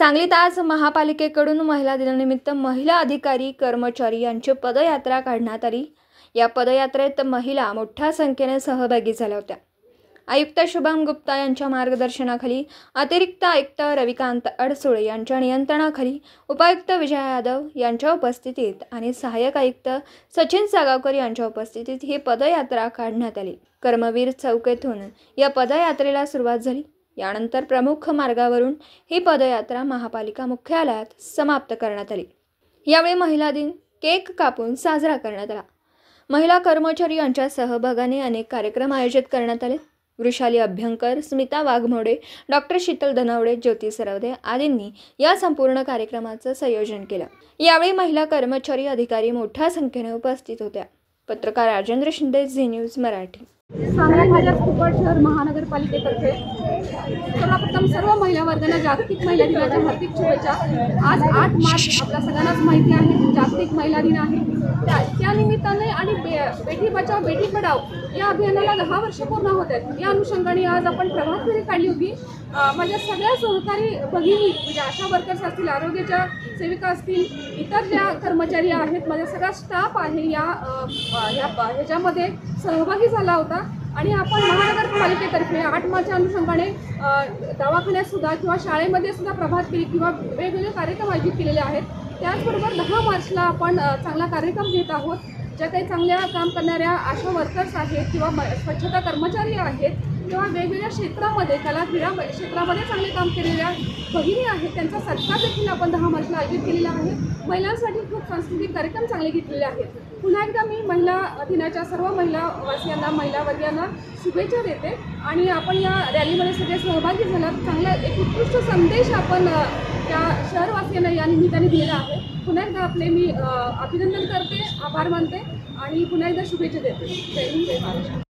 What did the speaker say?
सांगलीत आज महापालिकेकडून महिला दिनानिमित्त महिला अधिकारी कर्मचारी यांची पदयात्रा काढण्यात आली। या पदयात्रेत महिला मोठ्या संख्येने सहभागी झाल्या होत्या। आयुक्त शुभम गुप्ता यांच्या मार्गदर्शनाखाली, अतिरिक्त आयुक्त रविकांत अडसुळे यांच्या नियंत्रणाखाली, उपायुक्त विजय यादव यांच्या उपस्थितीत आणि सहाय्यक आयुक्त सचिन सागावकर यांच्या उपस्थितीत ही पदयात्रा काढण्यात आली। कर्मवीर चौक येथून या पदयात्रेला सुरुवात झाली। यानंतर प्रमुख मार्गावरून ही पदयात्रा महापालिका मुख्यालयात समाप्त करण्यात आली। यावेळी महिला दिन केक कापून साजरा करण्यात आला। महिला कर्मचारी यांच्या सहभागाने अनेक कार्यक्रम आयोजित करण्यात आले। वृषाली अभ्यंकर, स्मिता वाघमोडे, डॉक्टर शीतल धनवडे, ज्योती सरवदे आदींनी या संपूर्ण कार्यक्रमाचं संयोजन केलं। यावेळी महिला कर्मचारी अधिकारी मोठ्या संख्येने उपस्थित होत्या। पत्रकार राजेंद्र शिंदे, झी न्यूज मराठी। सांगली कुपवाड शहर महानगरपालिकेतर्फे सर्वप्रथम सर्व महिला वर्गांना जागतिक महिला दिनाच्या हार्दिक शुभेच्छा। आज 8 मार्च आपल्या सगळ्यांनाच माहिती आहे जागतिक महिला दिन आहे। त्या निमित्ताने आणि बेटी बचाओ बेटी पढाओ या अभियानाला 10 वर्ष पूर्ण होत आहेत। या अनुषंगाने आज आपण प्रभात फेरी काढली होती। माझ्या सगळ्या सहकारी भगिनी म्हणजे आशा वर्कर्स असतील, आरोग्याच्या सेविका असतील, इतर ज्या कर्मचारी आहेत, माझा सगळा स्टाफ आहे ह्याच्यामध्ये सहभागी झाला होता। आणि आपण महानगरपालिकेतर्फे 8 मार्चच्या अनुषंगाने दवाखान्यात सुद्धा किंवा शाळेमध्ये सुद्धा प्रभात फेरी किंवा वेगवेगळे कार्यक्रम आयोजित केलेले आहेत। त्याचबरोबर 10 मार्चला आपण चांगला कार्यक्रम घेत आहोत। ज्या काही चांगल्या काम करणाऱ्या आशा वर्कर्स आहेत किंवा स्वच्छता कर्मचारी आहेत किंवा वेगवेगळ्या क्षेत्रामध्ये क्रीडा क्षेत्रामध्ये चांगले काम केलेल्या भगिनी आहेत, त्यांचा सत्कार देखील आपण 10 मार्चला आयोजित केलेला आहे। महिलांसाठी खूप सांस्कृतिक कार्यक्रम चांगले घेतलेले आहेत। पुन्हा एकदा मी महिला दिनाच्या सर्व महिला वासियांना, महिला वर्गांना शुभेच्छा देते आणि आपण या रॅलीमध्ये सगळे सहभागी झालात। चांगला एक उत्कृष्ट संदेश आपण त्या शहरवासियांना या निमित्ताने दिलेला आहे। पुन्हा एकदा आपले मी अभिनंदन करते, आभार मानते आणि पुन्हा एकदा शुभेच्छा देते। जय हिंद, जय महाराष्ट्र।